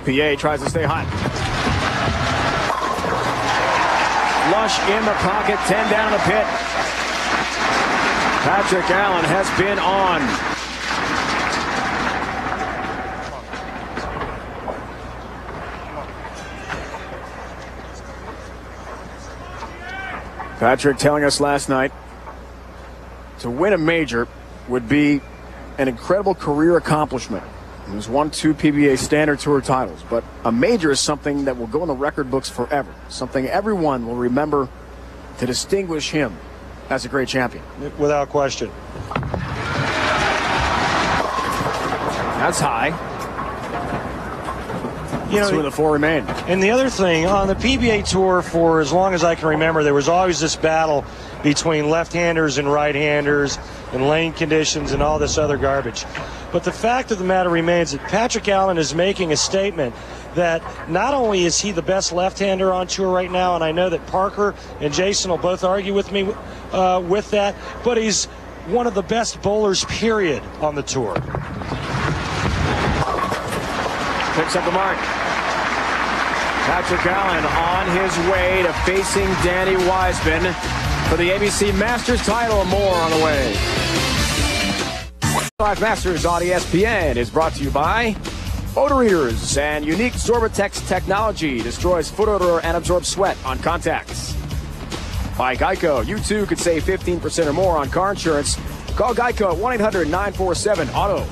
PA tries to stay hot. Flush in the pocket, 10 down the pit. Patrick Allen has been on. Patrick telling us last night to win a major would be an incredible career accomplishment. He's won 2 PBA Standard Tour titles, but a major is something that will go in the record books forever, something everyone will remember to distinguish him as a great champion. Without question. That's high. You know, 2 of the 4 remain. And the other thing, on the PBA Tour for as long as I can remember, there was always this battle between left-handers and right-handers and lane conditions and all this other garbage. But the fact of the matter remains that Patrick Allen is making a statement that not only is he the best left-hander on tour right now, and I know that Parker and Jason will both argue with me with that, but he's one of the best bowlers, period, on the tour. Picks up the mark. Patrick Allen on his way to facing Danny Wiseman for the ABC Masters title, and more on the way. 5 Masters on ESPN is brought to you by Odor Eaters, and unique Sorbatex technology destroys foot odor and absorbs sweat on contacts. By Geico, you too could save 15% or more on car insurance. Call Geico at 1-800-947-AUTO.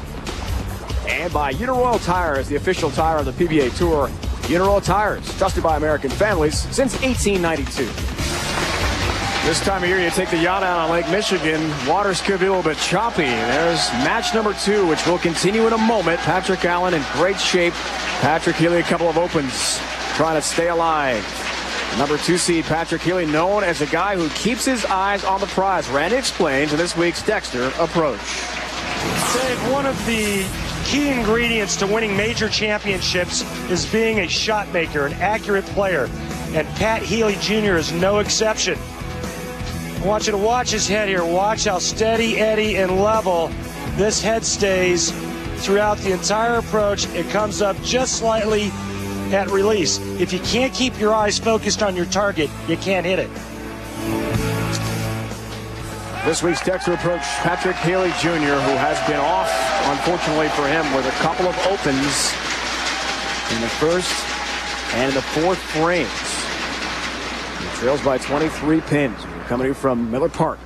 And by Uniroyal Tires, the official tire of the PBA Tour. Uniroyal Tires, trusted by American families since 1892. This time of year, you take the yacht out on Lake Michigan. Waters could be a little bit choppy. There's match number 2, which will continue in a moment. Patrick Allen in great shape. Patrick Healy, a couple of opens, trying to stay alive. Number 2 seed Patrick Healy, known as a guy who keeps his eyes on the prize. Randy explains in this week's Dexter Approach. Dave, one of the key ingredients to winning major championships is being a shot maker, an accurate player. And Pat Healy Jr. is no exception. I want you to watch his head here. Watch how steady, Eddie, and level this head stays throughout the entire approach. It comes up just slightly at release. If you can't keep your eyes focused on your target, you can't hit it. This week's Dexter Approach, Patrick Healy Jr., who has been off, unfortunately for him, with a couple of opens in the first and in the 4th frames. He trails by 23 pins. We're coming in from Miller Park,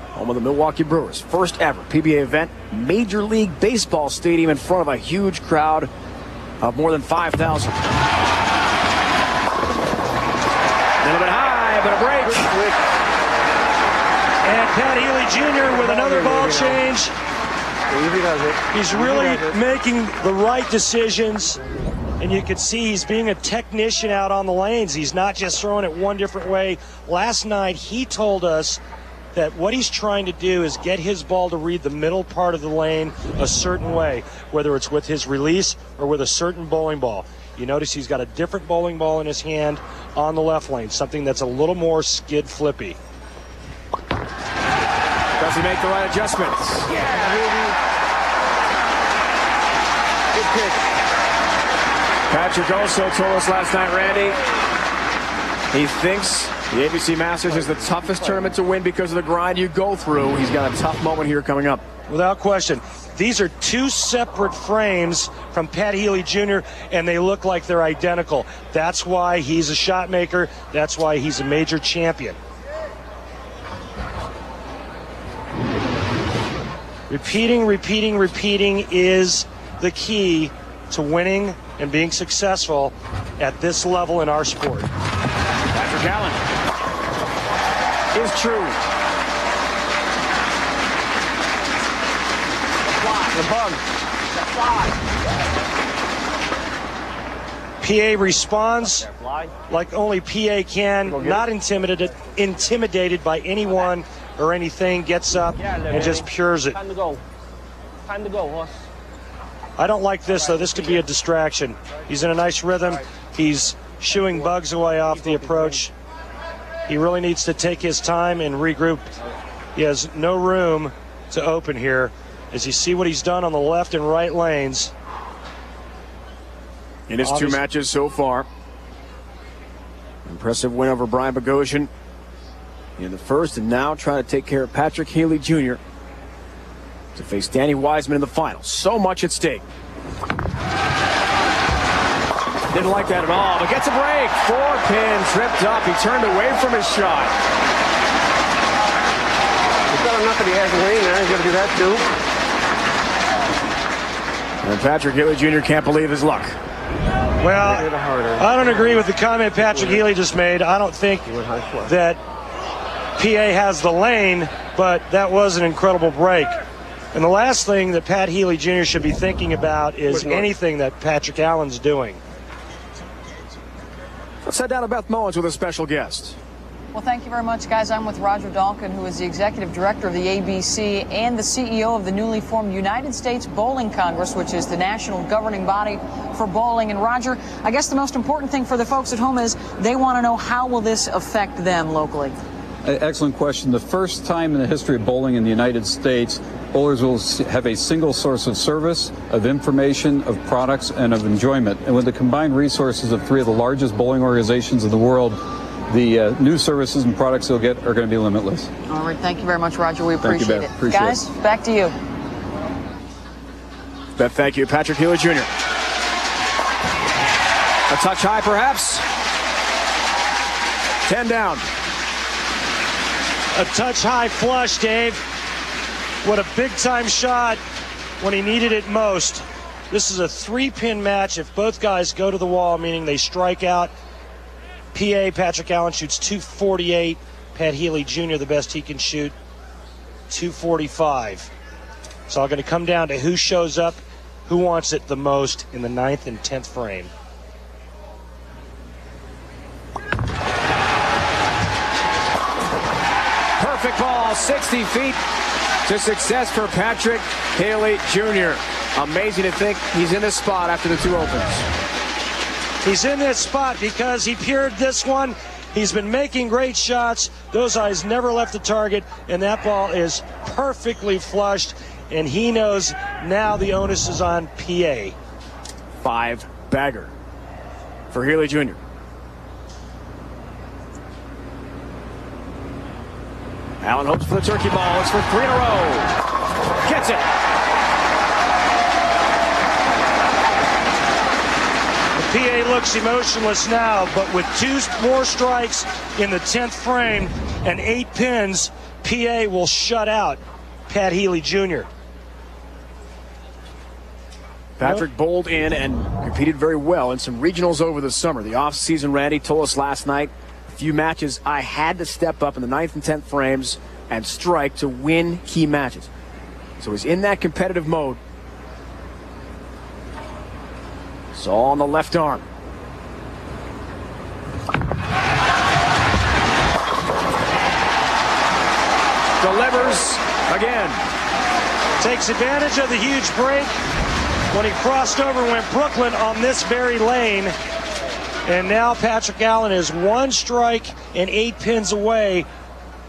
home of the Milwaukee Brewers. First ever PBA event, Major League Baseball stadium in front of a huge crowd of more than 5,000. A little bit high, but a break. And Pat Healy Jr. with another ball change. He's really making the right decisions. And you can see he's being a technician out on the lanes. He's not just throwing it one different way. Last night, he told us that what he's trying to do is get his ball to read the middle part of the lane a certain way, whether it's with his release or with a certain bowling ball. You notice he's got a different bowling ball in his hand on the left lane, something that's a little more skid flippy. Does he make the right adjustments? Yeah, good pick. Patrick also told us last night, Randy, he thinks the ABC Masters is the toughest tournament to win because of the grind you go through. He's got a tough moment here coming up. Without question. These are 2 separate frames from Pat Healy Jr., and they look like they're identical. That's why he's a shot maker. That's why he's a major champion. Repeating is the key to winning and being successful at this level in our sport. Patrick Allen is true. The bug. PA responds like only PA can, not intimidated by anyone or anything, gets up and just pures it. Time to go, horse. I don't like this, though. This could be a distraction. He's in a nice rhythm. He's shooing bugs away off the approach. He really needs to take his time and regroup. He has no room to open here. As you see what he's done on the left and right lanes. in his two matches so far. Impressive win over Brian Bogosian in the first, and now trying to take care of Patrick Healy Jr. to face Danny Wiseman in the final. So much at stake. Didn't like that at all, but gets a break. 4-pin, tripped up. He turned away from his shot. He's got enough that he has a lane there. He's going to do that too. And Patrick Healy Jr. can't believe his luck. Well, I don't agree with the comment Patrick Healy just made. I don't think that PA has the lane, but that was an incredible break. And the last thing that Pat Healy Jr. should be thinking about is anything that Patrick Allen's doing. Let's head down to Beth Mowins with a special guest. Well, thank you very much, guys. I'm with Roger Dalkin, who is the executive director of the ABC and the CEO of the newly formed United States Bowling Congress, which is the national governing body for bowling. And Roger, I guess the most important thing for the folks at home is they want to know, how will this affect them locally? Excellent question. The first time in the history of bowling in the United States, bowlers will have a single source of service, of information, of products, and of enjoyment. And with the combined resources of three of the largest bowling organizations in the world, the new services and products they'll get are going to be limitless. All right. Thank you very much, Roger. We appreciate it. Appreciate Guys, back to you. Beth, thank you. Patrick Healy Jr. A touch high, perhaps. 10 down. A touch high flush, Dave. What a big-time shot when he needed it most. This is a 3-pin match. If both guys go to the wall, meaning they strike out, PA, Patrick Allen shoots 248. Pat Healy Jr., the best he can shoot, 245. It's all going to come down to who shows up, who wants it the most in the 9th and 10th frame. Perfect ball, 60 feet to success for Patrick Healy Jr. Amazing to think he's in this spot after the two opens. He's in this spot because he peered this one. He's been making great shots. Those eyes never left the target, and that ball is perfectly flushed, and he knows now the onus is on PA. 5-bagger for Healy Jr. Allen hopes for the turkey ball. It's for 3 in a row. Gets it. PA looks emotionless now, but with 2 more strikes in the 10th frame and 8 pins, PA will shut out Pat Healy Jr. Patrick bowled in and competed very well in some regionals over the summer. The offseason, Randy told us last night, a few matches I had to step up in the 9th and 10th frames and strike to win key matches. So he's in that competitive mode. It's all on the left arm. Delivers again. Takes advantage of the huge break when he crossed over and went Brooklyn on this very lane. And now Patrick Allen is 1 strike and 8 pins away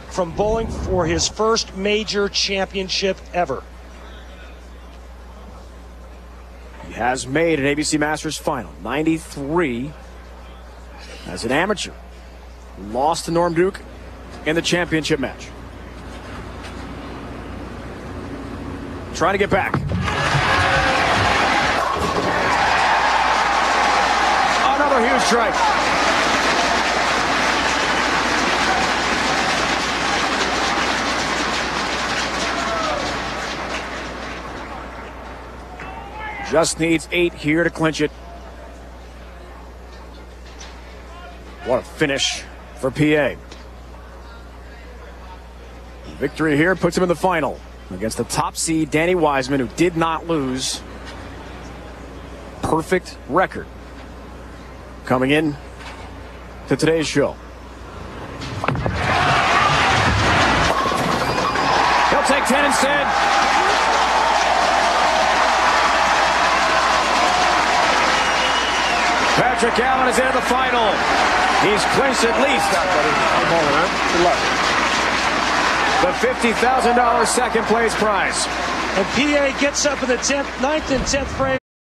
from bowling for his first major championship ever. He has made an ABC Masters final, 93 as an amateur. Lost to Norm Duke in the championship match. Trying to get back. Another huge strike. Just needs 8 here to clinch it. What a finish for PA. Victory here puts him in the final against the top seed Danny Wiseman, who did not lose. Perfect record coming in to today's show. He'll take 10 instead. Patrick Allen is in the final. He's clinched at least the $50,000 second place prize. And PA gets up in the 9th and 10th frame.